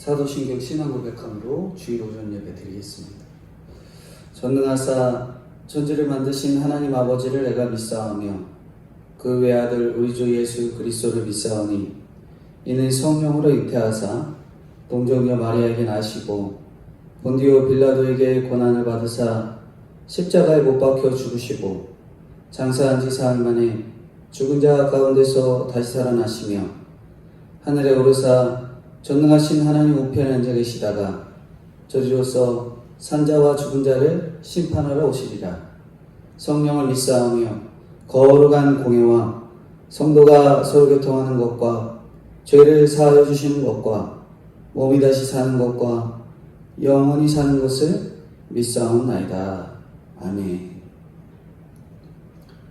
사도신경 신앙고백함으로 주일 오전 예배 드리겠습니다. 전능하사 천지를 만드신 하나님 아버지를 내가 믿사오며 그 외아들 우리 주 예수 그리스도를 믿사오니 이는 성령으로 잉태하사 동정녀 마리아에게 나시고 본디오 빌라도에게 고난을 받으사 십자가에 못 박혀 죽으시고 장사한 지 사흘 만에 죽은 자 가운데서 다시 살아나시며 하늘에 오르사 전능하신 하나님 우편에 앉아 계시다가 저리로서 산자와 죽은 자를 심판하러 오시리라. 성령을 믿사오며 거룩한 공예와 성도가 서로 교통하는 것과 죄를 사하여 주시는 것과 몸이 다시 사는 것과 영원히 사는 것을 믿사옵나이다. 아멘.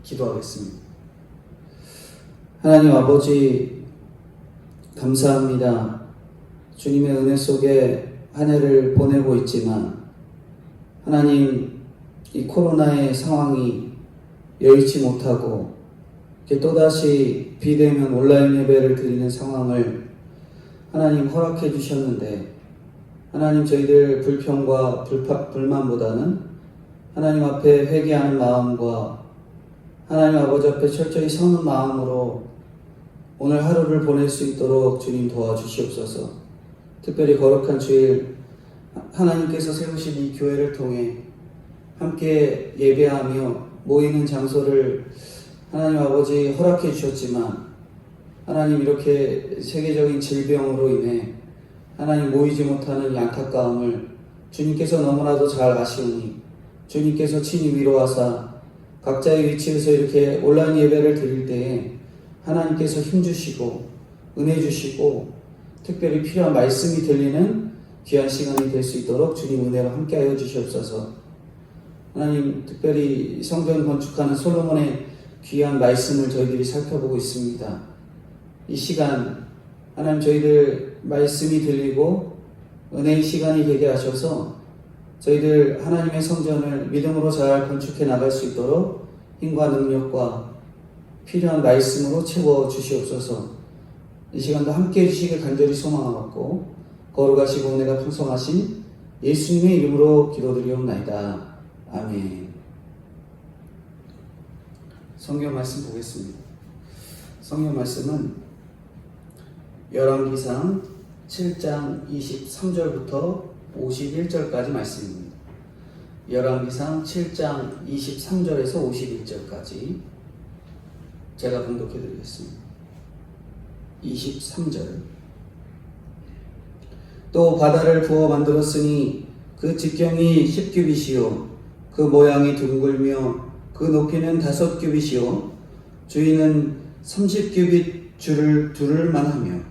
기도하겠습니다. 하나님 아버지 감사합니다. 주님의 은혜 속에 한 해를 보내고 있지만 하나님 이 코로나의 상황이 여의치 못하고 또다시 비대면 온라인 예배를 드리는 상황을 하나님 허락해 주셨는데 하나님 저희들 불평과 불만보다는 하나님 앞에 회개하는 마음과 하나님 아버지 앞에 철저히 서는 마음으로 오늘 하루를 보낼 수 있도록 주님 도와주시옵소서. 특별히 거룩한 주일 하나님께서 세우신 이 교회를 통해 함께 예배하며 모이는 장소를 하나님 아버지 허락해 주셨지만 하나님 이렇게 세계적인 질병으로 인해 하나님 모이지 못하는 이 안타까움을 주님께서 너무나도 잘 아시오니 주님께서 친히 위로하사 각자의 위치에서 이렇게 온라인 예배를 드릴 때에 하나님께서 힘주시고 은혜 주시고 특별히 필요한 말씀이 들리는 귀한 시간이 될 수 있도록 주님 은혜로 함께하여 주시옵소서. 하나님 특별히 성전 건축하는 솔로몬의 귀한 말씀을 저희들이 살펴보고 있습니다. 이 시간 하나님 저희들 말씀이 들리고 은혜의 시간이 되게 하셔서 저희들 하나님의 성전을 믿음으로 잘 건축해 나갈 수 있도록 힘과 능력과 필요한 말씀으로 채워 주시옵소서. 이 시간도 함께해 주시길 간절히 소망하고 거룩하시고 은혜가 풍성하신 예수님의 이름으로 기도드리옵나이다. 아멘. 성경 말씀 보겠습니다. 성경 말씀은 열왕기상 7장 23절부터 51절까지 말씀입니다. 열왕기상 7장 23절에서 51절까지 제가 봉독해 드리겠습니다. 23절. 또 바다를 부어 만들었으니 그 직경이 10규빗이요 그 모양이 둥글며 그 높이는 5규빗이요 주위는 30규빗 줄을 두를 만하며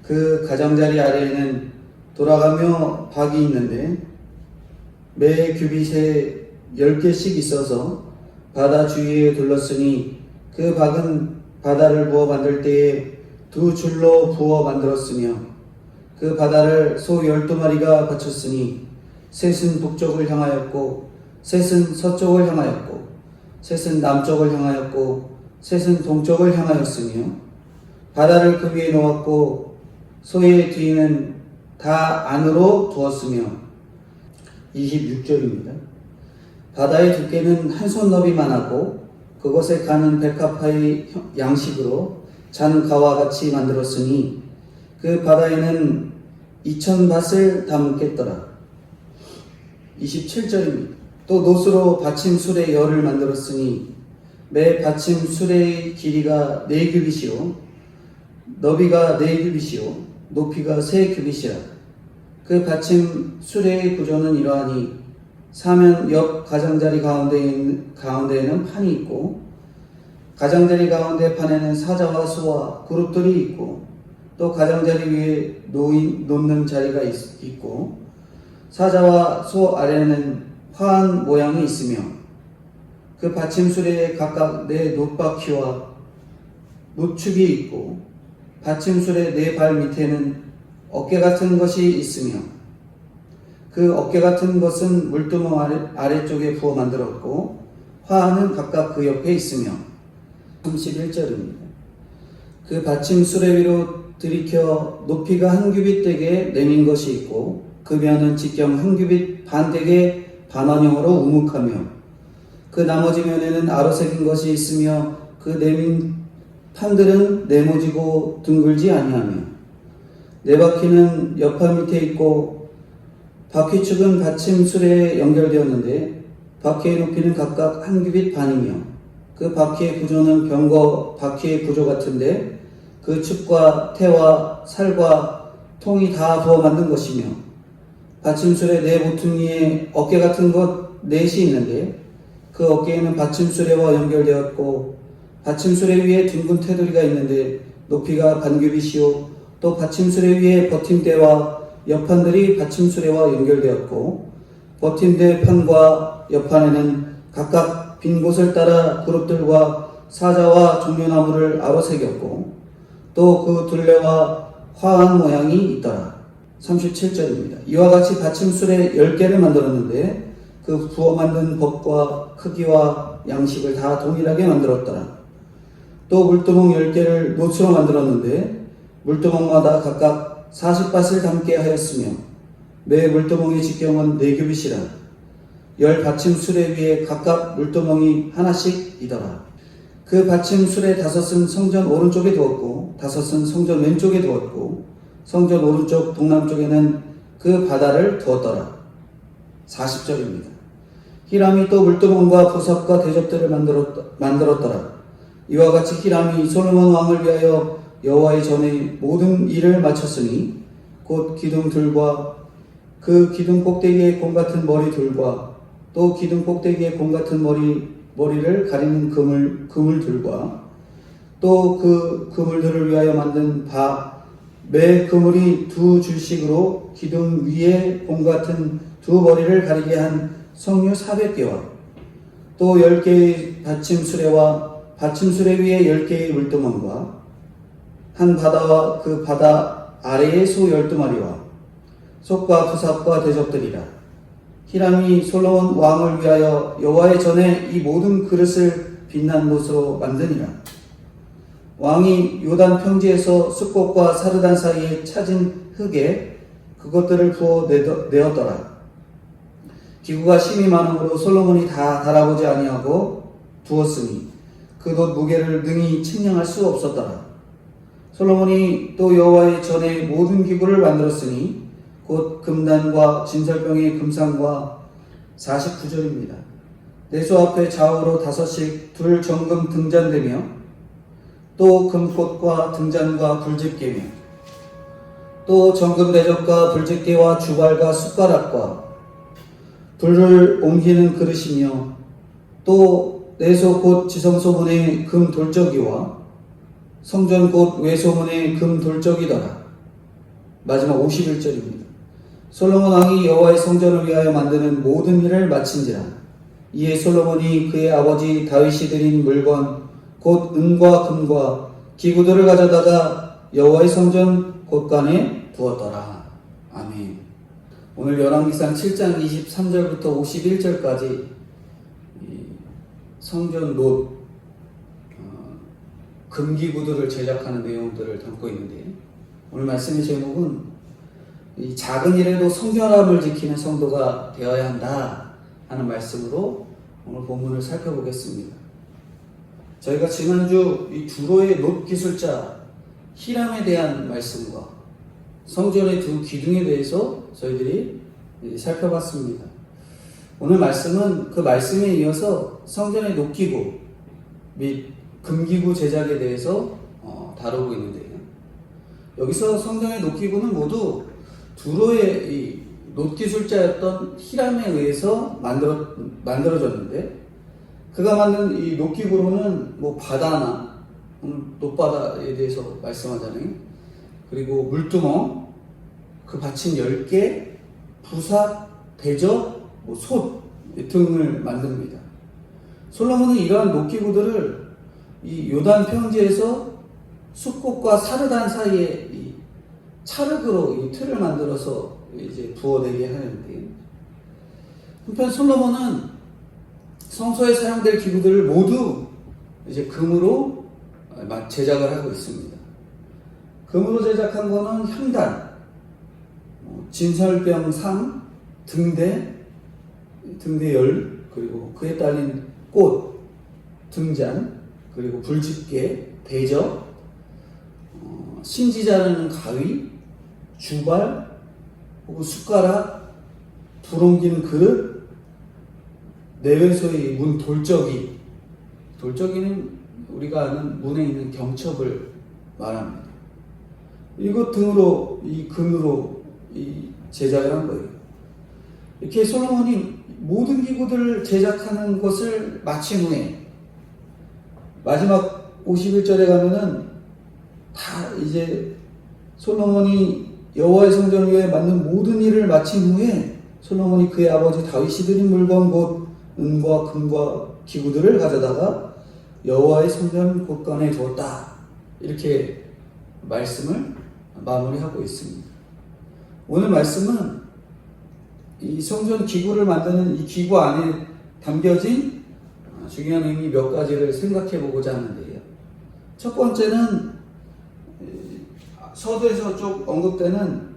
그 가장자리 아래에는 돌아가며 박이 있는데 매 규빗에 10개씩 있어서 바다 주위에 둘렀으니 그 박은 바다를 부어 만들 때에 2줄로 부어 만들었으며 그 바다를 소 12마리가 바쳤으니 셋은 북쪽을 향하였고 셋은 서쪽을 향하였고 셋은 남쪽을 향하였고 셋은 동쪽을 향하였으며 바다를 그 위에 놓았고 소의 뒤는 다 안으로 두었으며 26절입니다. 바다의 두께는 한 손 너비만 하고 그곳에 가는 백합화의 양식으로 잔 가와 같이 만들었으니 그 바다에는 2000밭을 담겠더라. 27절입니다. 또 노스로 받침 수레 열을 만들었으니 매 받침 수레의 길이가 4규빗이요 너비가 4규빗이요 높이가 3규빗이라. 그 받침 수레의 구조는 이러하니 사면 옆 가장자리 가운데에는 판이 있고 가장자리 가운데 판에는 사자와 소와 그룹들이 있고 또 가장자리 위에 놓는 자리가 있고 사자와 소 아래에는 화한 모양이 있으며 그 받침수레에 각각 4 놋바퀴와 노축이 있고 받침술의 4발 밑에는 어깨 같은 것이 있으며 그 어깨 같은 것은 물두멍 아래쪽에 부어 만들었고 화하는 각각 그 옆에 있으며 31절입니다. 그 받침 수레 위로 들이켜 높이가 한 규빗 되게 내민 것이 있고 그 면은 직경 한 규빗 반 되게 반원형으로 우묵하며 그 나머지 면에는 아로새긴 것이 있으며 그 내민 판들은 네모지고 둥글지 아니하며 네 바퀴는 여파 밑에 있고 바퀴축은 받침술에 연결되었는데 바퀴의 높이는 각각 한 규빗 반이며 그 바퀴의 구조는 병거 바퀴의 구조 같은데 그 축과 태와 살과 통이 다 부어 만든 것이며 받침술의 네 모퉁이에 어깨 같은 것 넷이 있는데 그 어깨에는 받침수레와 연결되었고 받침수레 위에 둥근 테두리가 있는데 높이가 반규빗이요 또 받침수레 위에 버팀대와 옆판들이 받침수레와 연결되었고 버팀대 판과 옆판에는 각각 빈 곳을 따라 그룹들과 사자와 종려나무를 아로새겼고 또 그 둘레와 화한 모양이 있더라. 37절입니다. 이와 같이 받침술에 10개를 만들었는데 그 부어 만든 법과 크기와 양식을 다 동일하게 만들었더라. 또 물두멍 10개를 노추로 만들었는데 물두멍마다 각각 40밭을 담게 하였으며 매 물두멍의 직경은 4규빗이라 10 받침술에 위에 각각 물두멍이 하나씩이더라. 그 받침술의 5은 성전 오른쪽에 두었고 5은 성전 왼쪽에 두었고 성전 오른쪽 동남쪽에는 그 바다를 두었더라. 40절입니다. 히람이 또 물두멍과 부석과 대접들을 만들었더라. 이와 같이 히람이 솔로몬 왕을 위하여 여호와의 전에 모든 일을 마쳤으니 곧 기둥들과 그 기둥 꼭대기에 공 같은 머리들과 또 기둥 꼭대기에 공 같은 머리를 가리는 그물들과 또 그 그물들을 위하여 만든 매 그물이 2줄씩으로 기둥 위에 공 같은 2머리를 가리게 한 성류 400개와 또 10개의 받침수레와 받침수레 위에 10개의 물두멍과 한 바다와 그 바다 아래에 소 12마리와 속과 부삽과 대접들이라. 히람이 솔로몬 왕을 위하여 여호와의 전에 이 모든 그릇을 빛난 못으로 만드니라. 왕이 요단 평지에서 숫꽃과 사르단 사이에 찾은 흙에 그것들을 부어 내었더라. 기구가 심히 많으므로 솔로몬이 다 달아보지 아니하고 두었으니 그 돛 무게를 능히 측량할 수 없었더라. 솔로몬이 또 여호와의 전에 모든 기구를 만들었으니 곧 금단과 진설병의 금상과 49절입니다. 내소 앞에 좌우로 5씩 둘 정금 등잔대며 또 금꽃과 등잔과 불집게며 또 정금 대접과 불집게와 주발과 숟가락과 불을 옮기는 그릇이며 또 내소 곧 지성소문의 금 돌적이와 성전 곧 외소문의 금 돌적이더라. 마지막 51절입니다. 솔로몬 왕이 여호와의 성전을 위하여 만드는 모든 일을 마친지라. 이에 솔로몬이 그의 아버지 다윗이 드린 물건 곧 은과 금과 기구들을 가져다가 여호와의 성전 곳간에 두었더라. 아멘. 오늘 열왕기상 7장 23절부터 51절까지 성전 놋 금기구들을 제작하는 내용들을 담고 있는데 오늘 말씀의 제목은 이 작은 일에도 성결함을 지키는 성도가 되어야 한다 하는 말씀으로 오늘 본문을 살펴보겠습니다. 저희가 지난주 이 두로의 놋 기술자 히람에 대한 말씀과 성전의 2 기둥에 대해서 저희들이 살펴봤습니다. 오늘 말씀은 그 말씀에 이어서 성전의 놋기구 및 금기구 제작에 대해서 다루고 있는데요. 여기서 성전의 놋기구는 모두 두로의 이 놋기술자였던 히람에 의해서 만들어졌는데 그가 만든 이 놋기구로는 뭐 바다나 놋바다에 대해서 말씀하잖아요. 그리고 물두멍, 그 받침 10개, 부삽, 대접, 솥 등을 만듭니다. 솔로몬은 이러한 놋기구들을 이 요단 평지에서 숫꽃과 사르단 사이에 이 찰흙으로 이 틀을 만들어서 이제 부어내게 하는데, 한편 솔로몬은 성소에 사용될 기구들을 모두 이제 금으로 제작을 하고 있습니다. 금으로 제작한 거는 향단, 진설병상, 등대열, 그리고 그에 딸린 꽃, 등잔, 그리고 불집게, 대접, 신지 자르는 가위, 주발, 혹은 숟가락, 불 옮기는 그릇, 내외소의 문 돌적이, 돌적이는 우리가 아는 문에 있는 경첩을 말합니다. 이것 등으로 이 금으로 이 제작을 한 거예요. 이렇게 솔로몬이 모든 기구들을 제작하는 것을 마친 후에 마지막 51절에 가면은 다 이제 솔로몬이 여호와의 성전 위에 만든 모든 일을 마친 후에 솔로몬이 그의 아버지 다윗이 드린 물건 곧 은과 금과 기구들을 가져다가 여호와의 성전 곳간에 두었다. 이렇게 말씀을 마무리하고 있습니다. 오늘 말씀은 이 성전 기구를 만드는 이 기구 안에 담겨진 중요한 의미 몇 가지를 생각해 보고자 하는데요. 첫 번째는 서두에서 쭉 언급되는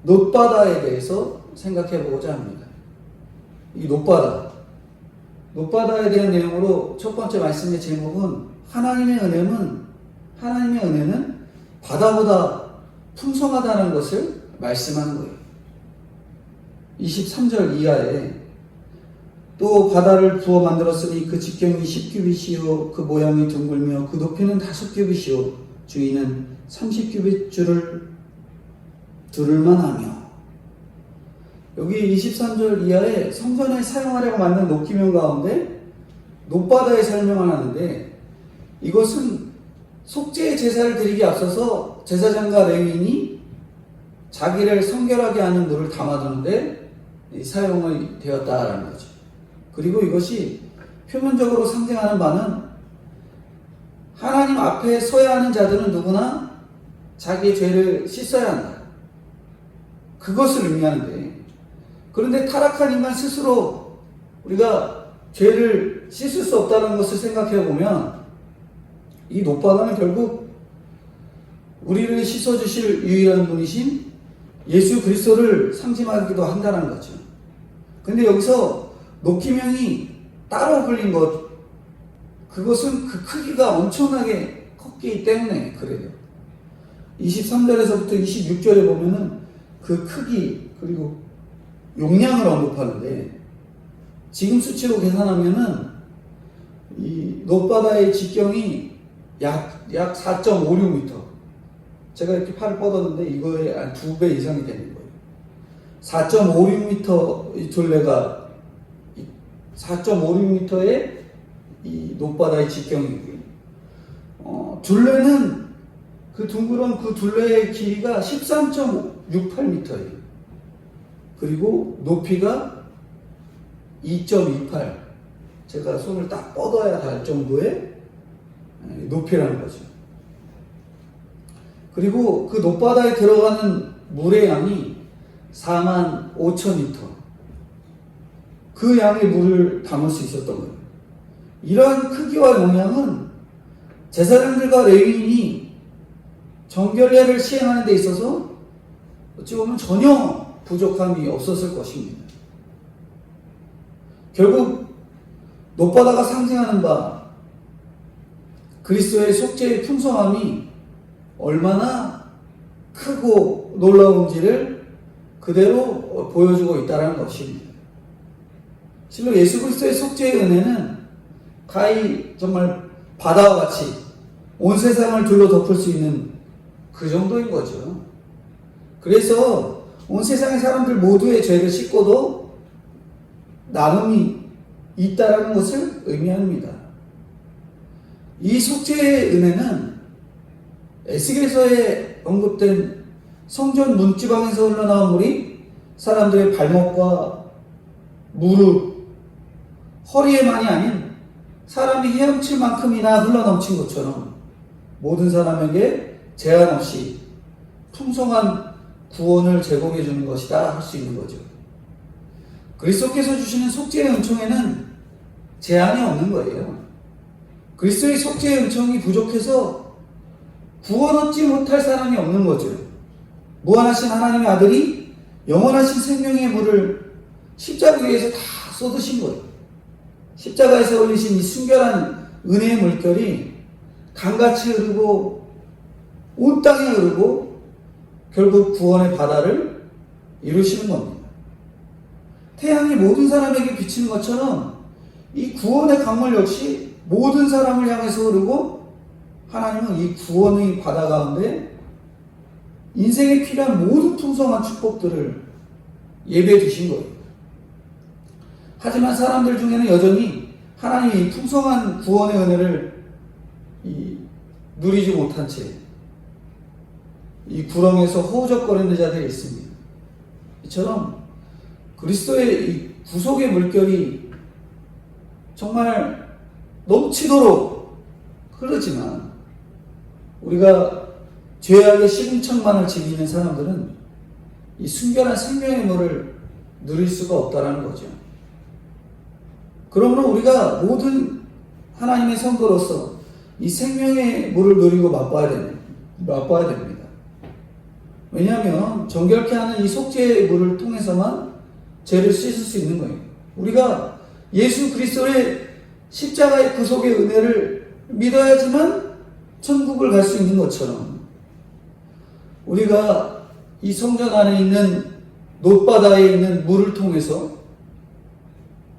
놋바다에 대해서 생각해 보고자 합니다. 이 놋바다에 대한 내용으로 첫 번째 말씀의 제목은 하나님의 은혜는 바다보다 풍성하다는 것을 말씀하는 거예요. 23절 이하에 또 바다를 부어 만들었으니 그 직경이 10규빗이요 그 모양이 둥글며 그 높이는 5규빗이요 주위는 30규빗 두를만 하며. 여기 23절 이하에 성전에 사용하려고 만든 녹기명 가운데 놋바다에 설명을 하는데, 이것은 속죄의 제사를 드리기 앞서서 제사장과 레위인이 자기를 성결하게 하는 물을 담아두는데 사용이 되었다라는 거죠. 그리고 이것이 표면적으로 상징하는 바는 하나님 앞에 서야 하는 자들은 누구나 자기의 죄를 씻어야 한다. 그것을 의미하는데, 그런데 타락한 인간 스스로 우리가 죄를 씻을 수 없다는 것을 생각해 보면 이 놋바다는 결국 우리를 씻어주실 유일한 분이신 예수 그리스도를 상징하기도 한다는 거죠. 근데 여기서 녹기명이 따로 불린 것, 그것은 그 크기가 엄청나게 컸기 때문에 그래요. 23절에서부터 26절에 보면은 그 크기 그리고 용량을 언급하는데, 지금 수치로 계산하면은 이 놋바다의 직경이 약 4.56m. 제가 이렇게 팔을 뻗었는데 이거에 한 2배 이상이 되는 거예요. 4.56m 이 둘레가 4.56m의 이 놋바다의 직경이고요. 둘레는 그 둥그런 그 둘레의 길이가 13.68m예요. 그리고 높이가 2.28. 제가 손을 딱 뻗어야 할 정도의 높이라는 거죠. 그리고 그 놋바다에 들어가는 물의 양이 45,000리터. 그 양의 물을 담을 수 있었던 거예요. 이러한 크기와 용량은 제사장들과 레위인이 정결례를 시행하는 데 있어서 어찌 보면 전혀 부족함이 없었을 것입니다. 결국 놋바다가 상징하는 바 그리스도의 속죄의 풍성함이 얼마나 크고 놀라운지를 그대로 보여주고 있다는 것입니다. 실로 예수 그리스도의 속죄의 은혜는 가히 정말 바다와 같이 온 세상을 둘러 덮을 수 있는 그 정도인 거죠. 그래서 온 세상의 사람들 모두의 죄를 씻고도 남음이 있다라는 것을 의미합니다. 이 속죄의 은혜는 에스겔서에 언급된 성전 문지방에서 흘러나온 물이 사람들의 발목과 무릎, 허리에만이 아닌 사람이 헤엄칠 만큼이나 흘러넘친 것처럼 모든 사람에게 제한 없이 풍성한 구원을 제공해 주는 것이다 할 수 있는 거죠. 그리스도께서 주시는 속죄의 은총에는 제한이 없는 거예요. 그리스도의 속죄의 은총이 부족해서 구원 얻지 못할 사람이 없는 거죠. 무한하신 하나님의 아들이 영원하신 생명의 물을 십자가 위에서 다 쏟으신 거예요. 십자가에서 올리신 이 순결한 은혜의 물결이 강같이 흐르고 온 땅에 흐르고 결국 구원의 바다를 이루시는 겁니다. 태양이 모든 사람에게 비치는 것처럼 이 구원의 강물 역시 모든 사람을 향해서 흐르고 하나님은 이 구원의 바다 가운데 인생에 필요한 모든 풍성한 축복들을 예배해 주신 거예요. 하지만 사람들 중에는 여전히 하나님의 풍성한 구원의 은혜를 누리지 못한 채 이 구렁에서 허우적거리는 자들이 있습니다. 이처럼 그리스도의 이 구속의 물결이 정말 넘치도록 흐르지만 우리가 죄악의 시궁창만을 즐기는 사람들은 이 순결한 생명의 물을 누릴 수가 없다라는 거죠. 그러므로 우리가 모든 하나님의 성도로서 이 생명의 물을 누리고 맛봐야 됩니다. 왜냐하면 정결케 하는 이 속죄의 물을 통해서만 죄를 씻을 수 있는 거예요. 우리가 예수 그리스도의 십자가의 구속의 은혜를 믿어야지만 천국을 갈 수 있는 것처럼 우리가 이 성전 안에 있는 놋바다에 있는 물을 통해서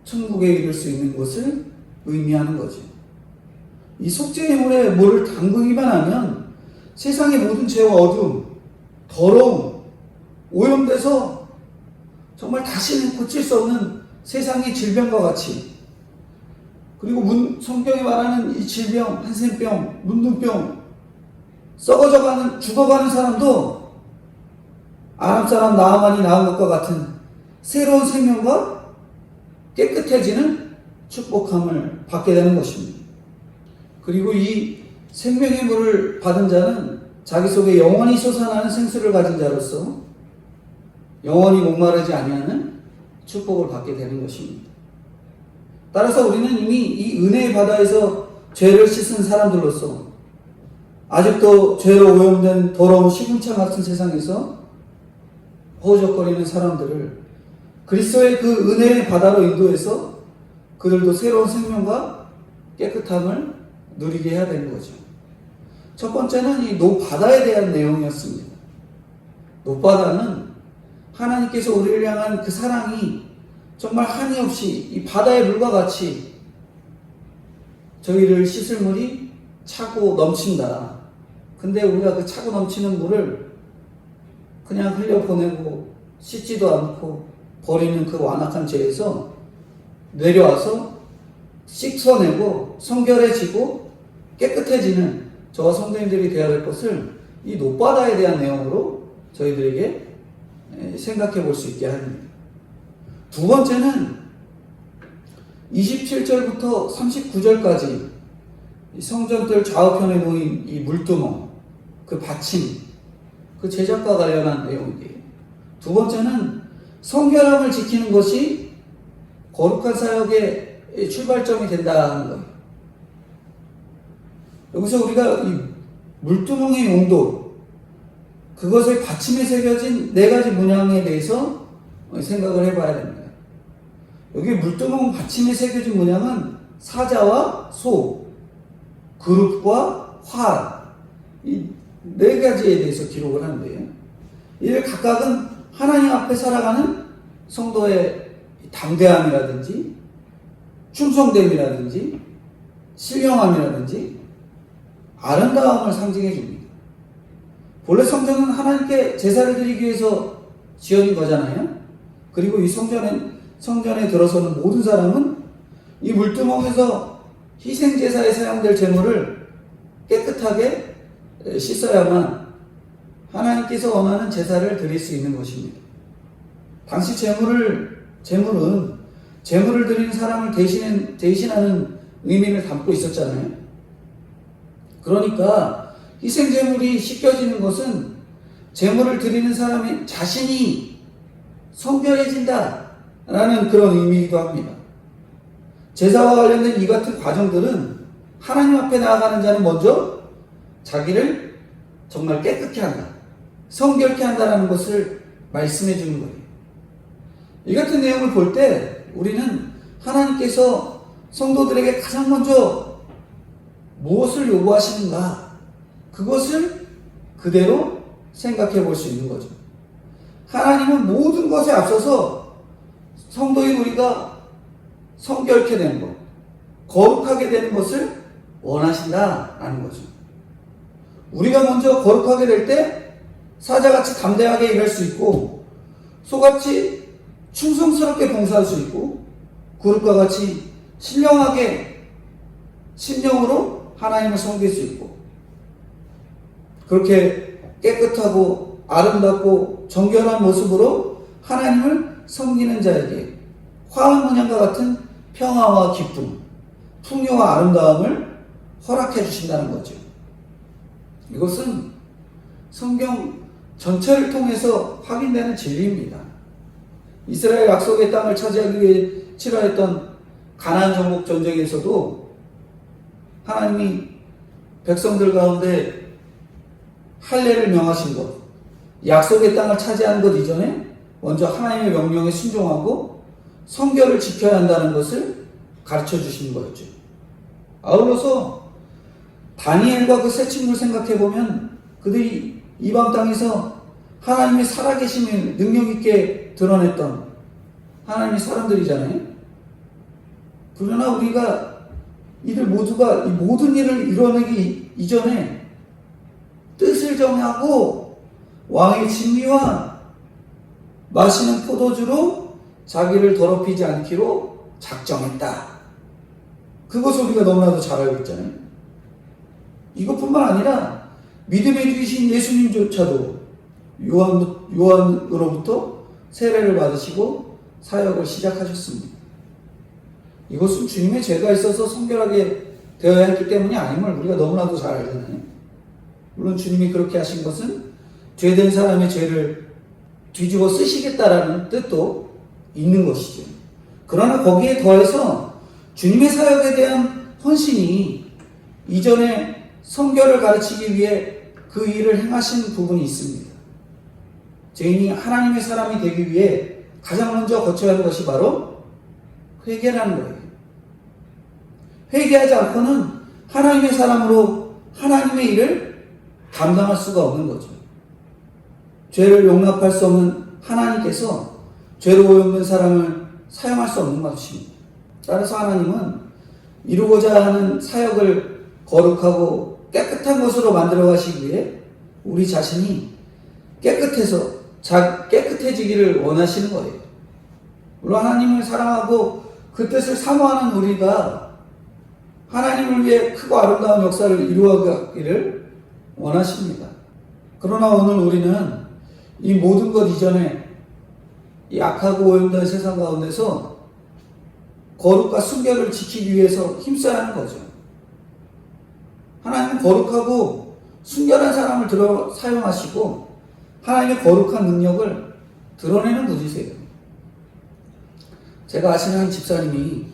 천국에 이를 수 있는 것을 의미하는 거죠. 이 속죄의 물에 물을 담그기만 하면 세상의 모든 죄와 어두움, 더러움, 오염돼서 정말 다시는 고칠 수 없는 세상의 질병과 같이, 그리고 성경이 말하는 이 질병, 한센병, 문둥병, 썩어져가는, 죽어가는 사람도 아람 사람 나아만이 낳은 것과 같은 새로운 생명과 깨끗해지는 축복함을 받게 되는 것입니다. 그리고 이 생명의 물을 받은 자는 자기 속에 영원히 솟아나는 생수를 가진 자로서 영원히 목마르지 아니하는 축복을 받게 되는 것입니다. 따라서 우리는 이미 이 은혜의 바다에서 죄를 씻은 사람들로서 아직도 죄로 오염된 더러운 시궁창 같은 세상에서 허우적거리는 사람들을 그리스도의 그 은혜의 바다로 인도해서 그들도 새로운 생명과 깨끗함을 누리게 해야 되는 거죠. 첫 번째는 이 놋바다에 대한 내용이었습니다. 놋바다는 하나님께서 우리를 향한 그 사랑이 정말 한이 없이 이 바다의 물과 같이 저희를 씻을 물이 차고 넘친다. 근데 우리가 그 차고 넘치는 물을 그냥 흘려보내고 씻지도 않고 버리는 그 완악한 죄에서 내려와서 씻어내고 성결해지고 깨끗해지는 저와 성도님들이 되어야 될 것을 이 놋바다에 대한 내용으로 저희들에게 생각해 볼 수 있게 합니다. 두 번째는 27절부터 39절까지 성전들 좌우편에 놓인 이 물두멍, 그 받침, 그 제작과 관련한 내용이에요. 두 번째는 성결함을 지키는 것이 거룩한 사역의 출발점이 된다는 거예요. 여기서 우리가 이 물두멍의 용도, 그것의 받침에 새겨진 네 가지 문양에 대해서 생각을 해봐야 됩니다. 여기 물두멍 받침에 새겨진 문양은 사자와 소, 그룹과 활, 이 네 가지에 대해서 기록을 하는데요. 이를 각각은 하나님 앞에 살아가는 성도의 담대함이라든지 충성됨이라든지 신령함이라든지 아름다움을 상징해 줍니다. 본래 성전은 하나님께 제사를 드리기 위해서 지어진 거잖아요. 그리고 이 성전에 들어서는 모든 사람은 이 물두멍에서 희생제사에 사용될 제물을 깨끗하게 씻어야만 하나님께서 원하는 제사를 드릴 수 있는 것입니다. 당시 제물은 제물을 드리는 사람을 대신하는 의미를 담고 있었잖아요. 그러니까 희생제물이 씻겨지는 것은 제물을 드리는 사람이 자신이 성결해진다라는 그런 의미이기도 합니다. 제사와 관련된 이 같은 과정들은 하나님 앞에 나아가는 자는 먼저 자기를 정말 깨끗게 한다. 성결케 한다라는 것을 말씀해 주는 거예요. 이 같은 내용을 볼 때 우리는 하나님께서 성도들에게 가장 먼저 무엇을 요구하시는가, 그것을 그대로 생각해 볼 수 있는 거죠. 하나님은 모든 것에 앞서서 성도인 우리가 성결케 되는 것, 거룩하게 되는 것을 원하신다라는 거죠. 우리가 먼저 거룩하게 될 때 사자같이 담대하게 일할 수 있고, 소같이 충성스럽게 봉사할 수 있고, 그룹과 같이 신령하게 심령으로 하나님을 섬길 수 있고, 그렇게 깨끗하고 아름답고 정결한 모습으로 하나님을 섬기는 자에게 화한 문양과 같은 평화와 기쁨, 풍요와 아름다움을 허락해 주신다는 거죠. 이것은 성경 전체를 통해서 확인되는 진리입니다. 이스라엘 약속의 땅을 차지하기 위해 치러했던 가나안 정복 전쟁에서도 하나님이 백성들 가운데 할례를 명하신 것, 약속의 땅을 차지하는 것 이전에 먼저 하나님의 명령에 순종하고 성결을 지켜야 한다는 것을 가르쳐 주신 거였죠. 아울러서 다니엘과 그 새 친구를 생각해 보면 그들이 이방 땅에서 하나님의 살아계심을 능력 있게 드러냈던 하나님의 사람들이잖아요. 그러나 우리가 이들 모두가 이 모든 일을 이뤄내기 이전에 뜻을 정하고 왕의 진미와 마시는 포도주로 자기를 더럽히지 않기로 작정했다. 그것을 우리가 너무나도 잘 알고 있잖아요. 이것뿐만 아니라 믿음의 주이신 예수님조차도 요한으로부터 세례를 받으시고 사역을 시작하셨습니다. 이것은 주님의 죄가 있어서 성결하게 되어야 했기 때문이 아님을 우리가 너무나도 잘 알잖아요. 물론 주님이 그렇게 하신 것은 죄된 사람의 죄를 뒤집어 쓰시겠다라는 뜻도 있는 것이죠. 그러나 거기에 더해서 주님의 사역에 대한 헌신이 이전에 성결을 가르치기 위해 그 일을 행하신 부분이 있습니다. 죄인이 하나님의 사람이 되기 위해 가장 먼저 거쳐야 하는 것이 바로 회개라는 거예요. 회개하지 않고는 하나님의 사람으로 하나님의 일을 감당할 수가 없는 거죠. 죄를 용납할 수 없는 하나님께서 죄로 오염된 사람을 사용할 수 없는 것입니다. 따라서 하나님은 이루고자 하는 사역을 거룩하고 깨끗한 것으로 만들어 가시기 위해 우리 자신이 깨끗해지기를 원하시는 거예요. 물론 하나님을 사랑하고 그 뜻을 사모하는 우리가 하나님을 위해 크고 아름다운 역사를 이루어가기를 원하십니다. 그러나 오늘 우리는 이 모든 것 이전에 이 악하고 오염된 세상 가운데서 거룩과 순결을 지키기 위해서 힘써야 하는 거죠. 하나님은 거룩하고 순결한 사람을 사용하시고 하나님의 거룩한 능력을 드러내는 분이세요. 제가 아시는 한 집사님이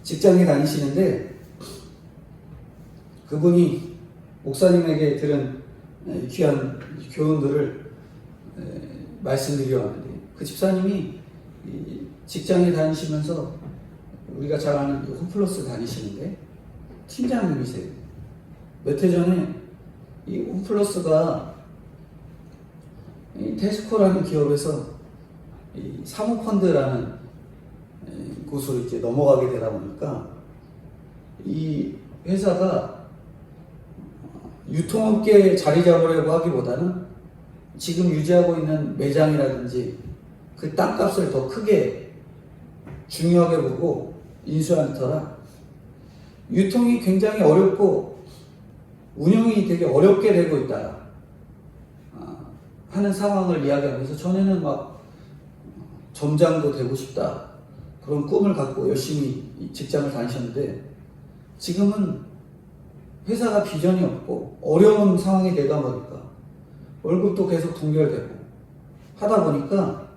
직장에 다니시는데 그분이 목사님에게 들은 귀한 교훈들을 말씀드려 왔는데, 그 집사님이 직장에 다니시면서 우리가 잘 아는 홈플러스 다니시는데 팀장님이세요. 몇 해 전에 이 홈플러스가 테스코라는 기업에서 이 사모펀드라는 곳으로 이제 넘어가게 되다 보니까 이 회사가 유통업계에 자리 잡으려고 하기보다는 지금 유지하고 있는 매장이라든지 그 땅값을 더 크게 중요하게 보고 인수한 터라 유통이 굉장히 어렵고 운영이 되게 어렵게 되고 있다 하는 상황을 이야기하면서, 전에는 막 점장도 되고 싶다 그런 꿈을 갖고 열심히 직장을 다니셨는데 지금은 회사가 비전이 없고 어려운 상황이 되다 보니까 월급도 계속 동결되고 하다 보니까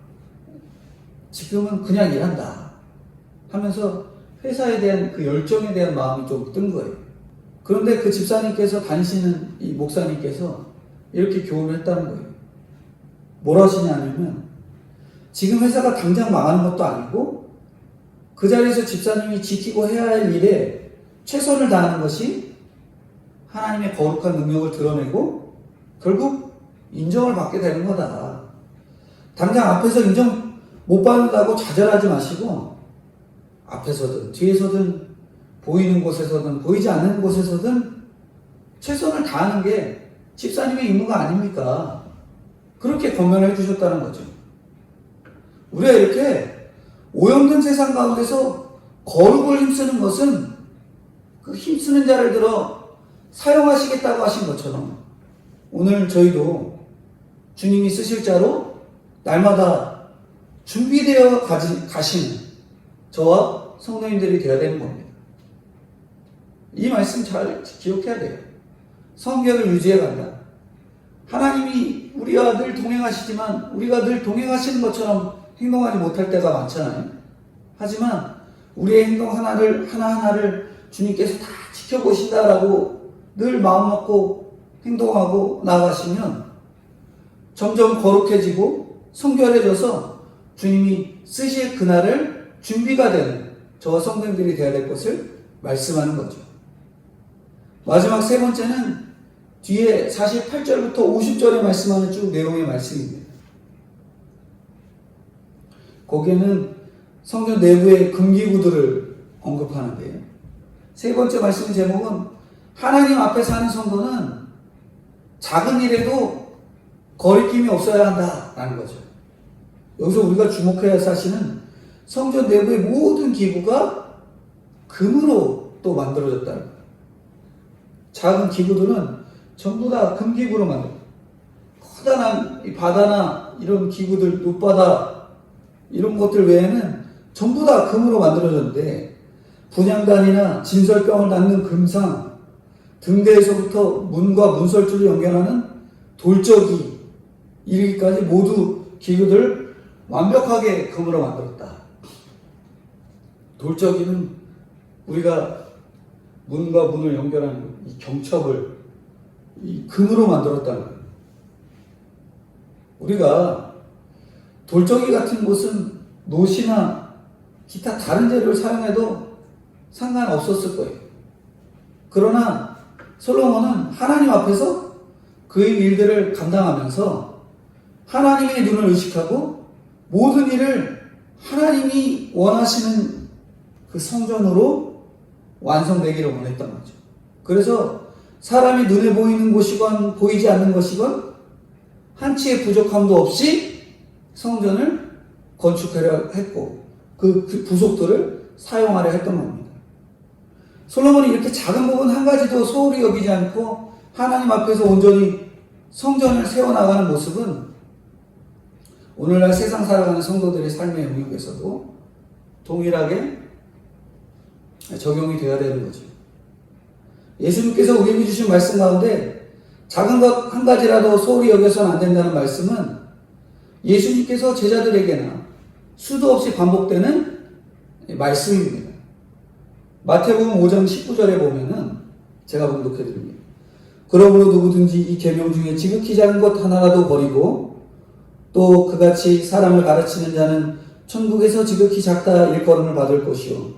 지금은 그냥 일한다 하면서 회사에 대한 그 열정에 대한 마음이 좀 뜬 거예요. 그런데 그 집사님께서 다니시는 이 목사님께서 이렇게 교훈을 했다는 거예요. 뭐라 하시냐면, 지금 회사가 당장 망하는 것도 아니고 그 자리에서 집사님이 지키고 해야 할 일에 최선을 다하는 것이 하나님의 거룩한 능력을 드러내고 결국 인정을 받게 되는 거다. 당장 앞에서 인정 못 받는다고 좌절하지 마시고 앞에서든 뒤에서든 보이는 곳에서든 보이지 않는 곳에서든 최선을 다하는 게 집사님의 임무가 아닙니까? 그렇게 권면해 주셨다는 거죠. 우리가 이렇게 오염된 세상 가운데서 거룩을 힘쓰는 것은 그 힘쓰는 자를 들어 사용하시겠다고 하신 것처럼 오늘 저희도 주님이 쓰실 자로 날마다 준비되어 가시는 저와 성도님들이 되어야 되는 겁니다. 이 말씀 잘 기억해야 돼요. 성결을 유지해 간다. 하나님이 우리와 늘 동행하시지만 우리가 늘 동행하시는 것처럼 행동하지 못할 때가 많잖아요. 하지만 우리의 행동 하나하나를 주님께서 다 지켜보신다라고 늘 마음 먹고 행동하고 나아가시면 점점 거룩해지고 성결해져서 주님이 쓰실 그날을 준비가 되는 저와 성도님들이 되어야 될 것을 말씀하는 거죠. 마지막 세 번째는 뒤에 48절부터 50절에 말씀하는 쭉 내용의 말씀입니다. 거기에는 성전 내부의 금기구들을 언급하는데요. 세 번째 말씀 제목은 하나님 앞에 사는 성도는 작은 일에도 거리낌이 없어야 한다라는 거죠. 여기서 우리가 주목해야 할 사실은 성전 내부의 모든 기구가 금으로 또 만들어졌다는 거예요. 작은 기구들은 전부 다 금기구로 만들어요. 커다란 이 바다나 이런 기구들, 눕바다 이런 것들 외에는 전부 다 금으로 만들어졌는데 분향단이나 진설병을 닫는 금상, 등대에서부터 문과 문설줄을 연결하는 돌적이 이르기까지 모두 기구들을 완벽하게 금으로 만들었다. 돌적이는 우리가 문과 문을 연결하는 이 경첩을 이 금으로 만들었다는 거예요. 우리가 돌적이 같은 곳은 노시나 기타 다른 재료를 사용해도 상관없었을 거예요. 그러나 솔로몬은 하나님 앞에서 그의 일들을 감당하면서 하나님의 눈을 의식하고 모든 일을 하나님이 원하시는 그 성전으로 완성되기를 원했던 거죠. 그래서 사람이 눈에 보이는 곳이건 보이지 않는 것이건 한치의 부족함도 없이 성전을 건축하려 했고 그 부속들을 사용하려 했던 겁니다. 솔로몬이 이렇게 작은 부분 한 가지도 소홀히 여기지 않고 하나님 앞에서 온전히 성전을 세워나가는 모습은 오늘날 세상 살아가는 성도들의 삶의 영역에서도 동일하게 적용이 되어야 되는 거죠. 예수님께서 우리에게 주신 말씀 가운데 작은 것 한 가지라도 소홀히 여겨서는 안 된다는 말씀은 예수님께서 제자들에게나 수도 없이 반복되는 말씀입니다. 마태복음 5장 19절에 보면은 제가 봉독해드립니다. 그러므로 누구든지 이 계명 중에 지극히 작은 것 하나라도 버리고 또 그같이 사람을 가르치는 자는 천국에서 지극히 작다 일컬음을 받을 것이요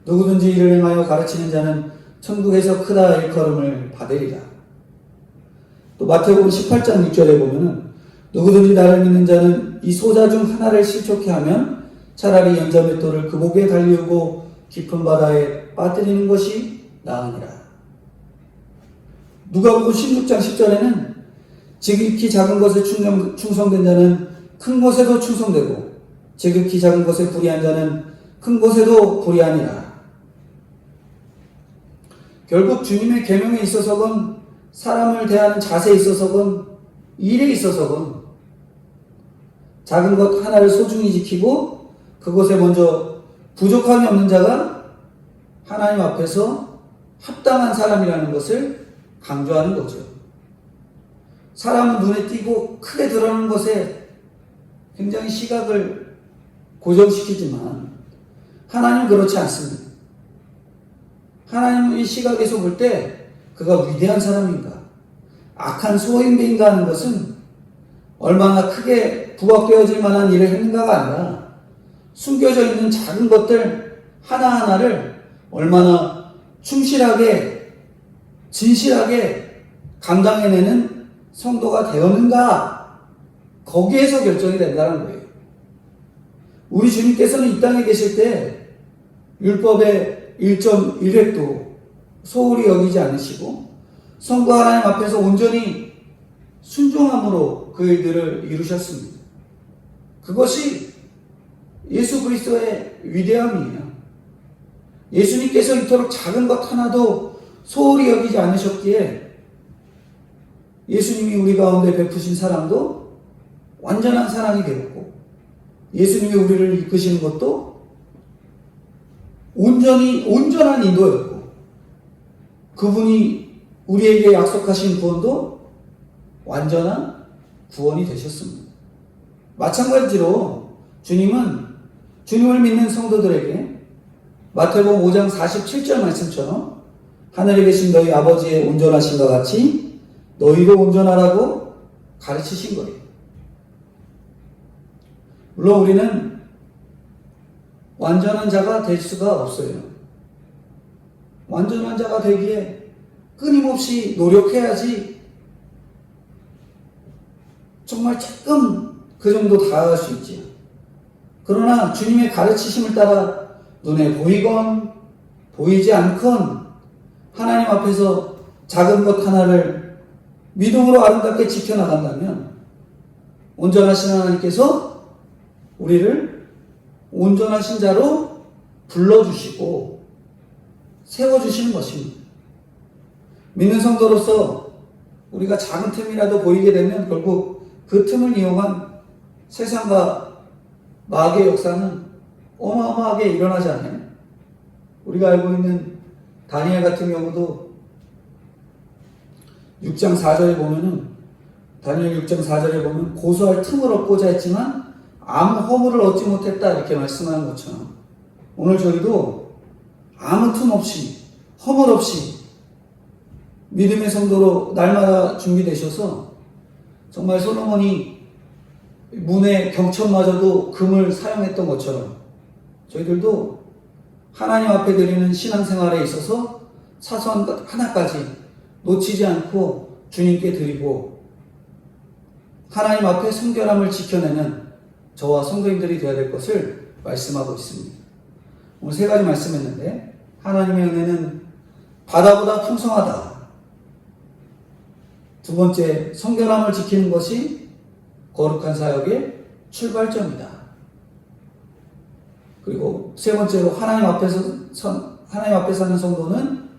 누구든지 이를 행하여 가르치는 자는 천국에서 크다 일컬음을 받으리라. 또 마태복음 18장 6절에 보면은 누구든지 나를 믿는 자는 이 소자 중 하나를 실족해 하면 차라리 연자맷돌을 그 목에 달리우고 깊은 바다에 빠뜨리는 것이 나으니라. 누가복음 16장 10절에는 지극히 작은 것에 충성된 자는 큰 것에도 충성되고 지극히 작은 것에 불의한 자는 큰 것에도 불의하니라. 결국 주님의 계명에 있어서건 사람을 대하는 자세에 있어서건 일에 있어서건 작은 것 하나를 소중히 지키고 그것에 먼저 부족함이 없는 자가 하나님 앞에서 합당한 사람이라는 것을 강조하는 거죠. 사람은 눈에 띄고 크게 드러나는 것에 굉장히 시각을 고정시키지만 하나님은 그렇지 않습니다. 하나님은 이 시각에서 볼 때 그가 위대한 사람인가? 악한 소인배인가 하는 것은 얼마나 크게 부각되어질 만한 일을 했는가가 아니라 숨겨져 있는 작은 것들 하나하나를 얼마나 충실하게 진실하게 감당해내는 성도가 되었는가, 거기에서 결정이 된다는 거예요. 우리 주님께서는 이 땅에 계실 때 율법의 1.1획도 소홀히 여기지 않으시고 성부 하나님 앞에서 온전히 순종함으로 그 일들을 이루셨습니다. 그것이 예수 그리스도의 위대함이에요. 예수님께서 이토록 작은 것 하나도 소홀히 여기지 않으셨기에 예수님이 우리 가운데 베푸신 사랑도 완전한 사랑이 되었고, 예수님이 우리를 이끄시는 것도 온전한 인도였고, 그분이 우리에게 약속하신 구원도 완전한 구원이 되셨습니다. 마찬가지로 주님은 주님을 믿는 성도들에게 마태복음 5장 47절 말씀처럼 하늘에 계신 너희 아버지의 온전하심과 같이 너희도 온전하라고 가르치신 거예요. 물론 우리는 완전한 자가 될 수가 없어요. 완전한 자가 되기에 끊임없이 노력해야지 정말 조금 그 정도 다가갈 수 있지요. 그러나 주님의 가르치심을 따라 눈에 보이건 보이지 않건 하나님 앞에서 작은 것 하나를 믿음으로 아름답게 지켜나간다면 온전하신 하나님께서 우리를 온전하신 자로 불러주시고 세워주시는 것입니다. 믿는 성도로서 우리가 작은 틈이라도 보이게 되면 결국 그 틈을 이용한 세상과 마귀의 역사는 어마어마하게 일어나잖아요. 우리가 알고 있는 다니엘 같은 경우도 6장 4절에 보면은, 다니엘 6장 4절에 보면 고소할 틈을 얻고자 했지만 아무 허물을 얻지 못했다 이렇게 말씀하는 것처럼 오늘 저희도 아무 틈 없이 허물 없이 믿음의 성도로 날마다 준비되셔서 정말 솔로몬이 문의 경천마저도 금을 사용했던 것처럼 저희들도 하나님 앞에 드리는 신앙생활에 있어서 사소한 것 하나까지 놓치지 않고 주님께 드리고 하나님 앞에 순결함을 지켜내는 저와 성도님들이 되어야 될 것을 말씀하고 있습니다. 오늘 세 가지 말씀했는데, 하나님의 은혜는 바다보다 풍성하다. 두 번째, 성결함을 지키는 것이 거룩한 사역의 출발점이다. 그리고 세 번째로, 하나님 앞에 사는 성도는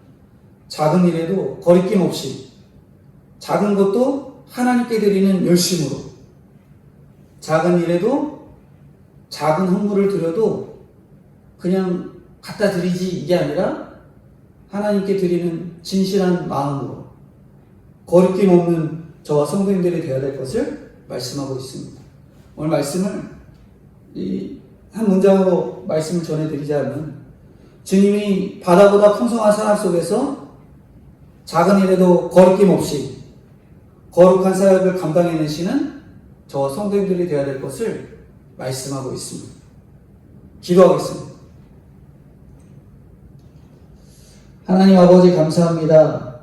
작은 일에도 거리낌 없이 작은 것도 하나님께 드리는 열심으로, 작은 일에도 작은 헌물을 드려도 그냥 갖다 드리지 이게 아니라 하나님께 드리는 진실한 마음으로 거리낌 없는 저와 성도님들이 되어야 될 것을 말씀하고 있습니다. 오늘 말씀을 한 문장으로 말씀을 전해드리자면, 주님이 바다보다 풍성한 사랑 속에서 작은 일에도 거리낌 없이 거룩한 사역을 감당해내시는 저와 성도님들이 되어야 될 것을 말씀하고 있습니다. 기도하겠습니다. 하나님 아버지 감사합니다.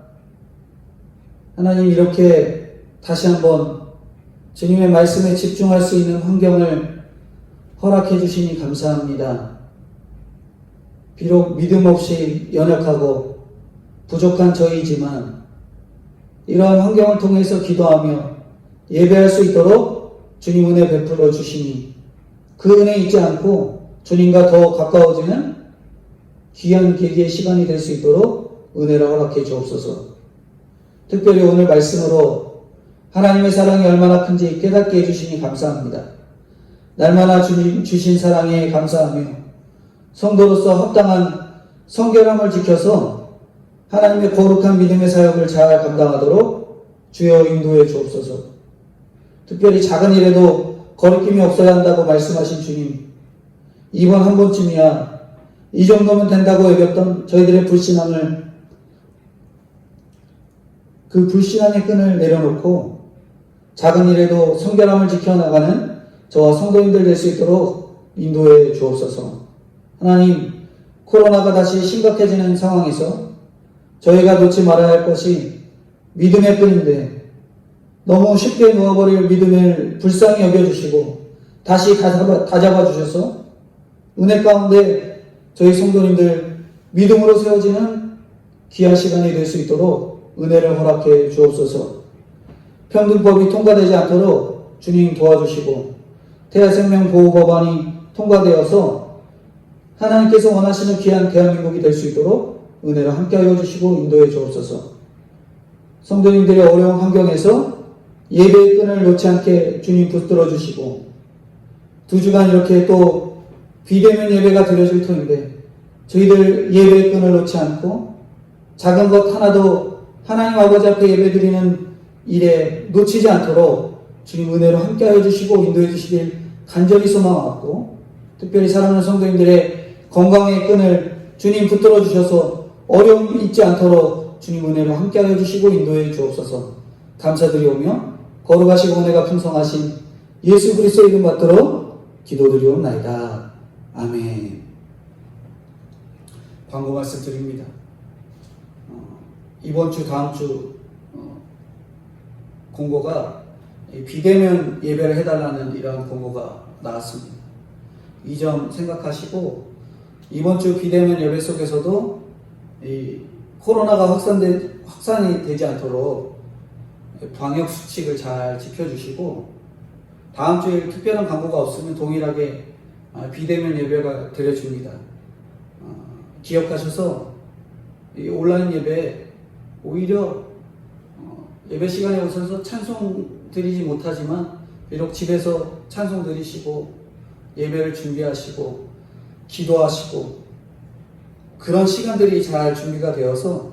하나님, 이렇게 다시 한번 주님의 말씀에 집중할 수 있는 환경을 허락해 주시니 감사합니다. 비록 믿음 없이 연약하고 부족한 저희지만 이러한 환경을 통해서 기도하며 예배할 수 있도록 주님 은혜 베풀어 주시니 그 은혜 잊지 않고 주님과 더 가까워지는 귀한 계기의 시간이 될 수 있도록 은혜를 허락해 주옵소서. 특별히 오늘 말씀으로 하나님의 사랑이 얼마나 큰지 깨닫게 해주시니 감사합니다. 날마다 주님 주신 사랑에 감사하며 성도로서 합당한 성결함을 지켜서 하나님의 거룩한 믿음의 사역을 잘 감당하도록 주여 인도해 주옵소서. 특별히 작은 일에도 거리낌이 없어야 한다고 말씀하신 주님, 이번 한 번쯤이야 이 정도면 된다고 여겼던 저희들의 불신앙을 그 불신앙의 끈을 내려놓고 작은 일에도 성결함을 지켜나가는 저와 성도님들 될 수 있도록 인도해 주옵소서. 하나님, 코로나가 다시 심각해지는 상황에서 저희가 놓지 말아야 할 것이 믿음의 끈인데 너무 쉽게 놓아버릴 믿음을 불쌍히 여겨주시고 다시 다잡아 주셔서 은혜 가운데 저희 성도님들 믿음으로 세워지는 귀한 시간이 될 수 있도록 은혜를 허락해 주옵소서. 평등법이 통과되지 않도록 주님 도와주시고 태아생명보호법안이 통과되어서 하나님께서 원하시는 귀한 대한민국이 될 수 있도록 은혜를 함께하여 주시고 인도해 주옵소서. 성도님들의 어려운 환경에서 예배의 끈을 놓지 않게 주님 붙들어 주시고 2주간 이렇게 또 비대면 예배가 드려질 터인데 저희들 예배의 끈을 놓지 않고 작은 것 하나도 하나님 아버지 앞에 예배 드리는 일에 놓치지 않도록 주님 은혜로 함께하여 주시고 인도해 주시길 간절히 소망하고 특별히 사랑하는 성도님들의 건강의 끈을 주님 붙들어 주셔서 어려움이 있지 않도록 주님 은혜로 함께하여 주시고 인도해 주옵소서. 감사드리오며 거룩하시고 은혜가 풍성하신 예수 그리스도의 이름 받들어 기도드리옵나이다. 아멘. 광고 말씀 드립니다. 이번 주 다음 주 공고가 비대면 예배를 해달라는 이러한 공고가 나왔습니다. 이 점 생각하시고 이번 주 비대면 예배 속에서도 이 코로나가 확산이 되지 않도록 방역 수칙을 잘 지켜주시고 다음 주에 특별한 광고가 없으면 동일하게 비대면 예배가 드려집니다. 기억하셔서 이 온라인 예배 오히려 예배 시간에 오셔서 찬송 드리지 못하지만 비록 집에서 찬송 드리시고 예배를 준비하시고 기도하시고 그런 시간들이 잘 준비가 되어서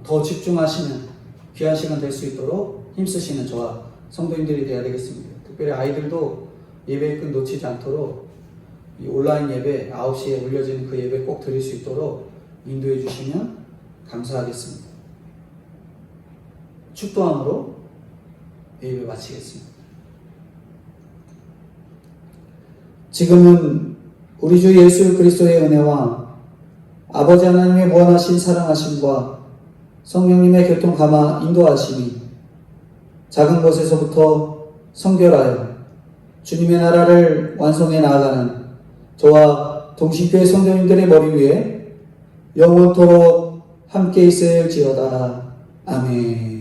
더 집중하시는 귀한 시간 될 수 있도록 힘쓰시는 저와 성도님들이 되어야 되겠습니다. 특별히 아이들도 예배의 끈 놓치지 않도록 이 온라인 예배 9시에 올려지는 그 예배 꼭 드릴 수 있도록 인도해 주시면 감사하겠습니다. 축도함으로 예배 마치겠습니다. 지금은 우리 주 예수 그리스도의 은혜와 아버지 하나님의 무한하신 사랑하심과 성령님의 교통 감화 인도하심이 작은 것에서부터 성결하여 주님의 나라를 완성해 나아가는 저와 동신교회 성도님들의 머리 위에 영원토록 함께 있을지어다. 아멘.